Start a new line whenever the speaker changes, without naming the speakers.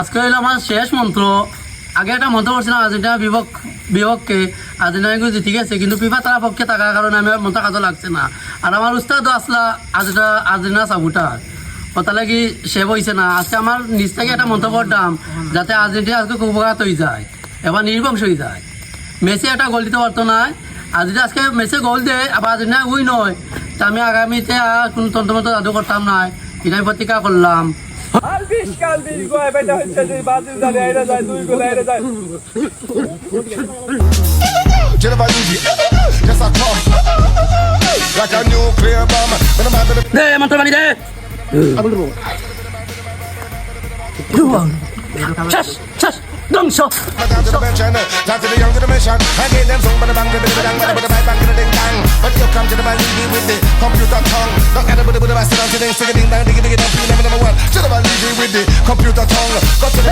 আজকে হইলো আমার শেষ মন্ত্র। আগে একটা মন্ত্র করছিলাম আর্জেন্টিনা বিপক্ষে, আর্জেন্টিনা কিন্তু জিতে গেছে, কিন্তু ফিফা তারা পক্ষে থাকার কারণে আমি মন্ত্র কাজে লাগছে না। আর আমার উস্তাদ আসলা আর্জেন্টিনা সাপোর্টার, কথা লাগি সে বইছে না। আজকে আমার নিজ থেকে একটা মন্ত্র করতাম যাতে আর্জেন্টিনা আজকে খুব উপকার হয়ে যায়, এবার নির্বংশ হয়ে যায়। মেসি একটা গোল দিতে পারতো না, আর যদি আজকে মেসি গোল দেয় আবার আর্জেন্টিনা উই নয়, তা আমি আগামীতে আর কোনো তন্ত্রমন্ত্র জাদু করতাম না, এটাই প্রতিজ্ঞা করলাম। দে মন্ত্র বাণী দে। শেষ শেষ ধ্বংস।
Computer tongue, got to the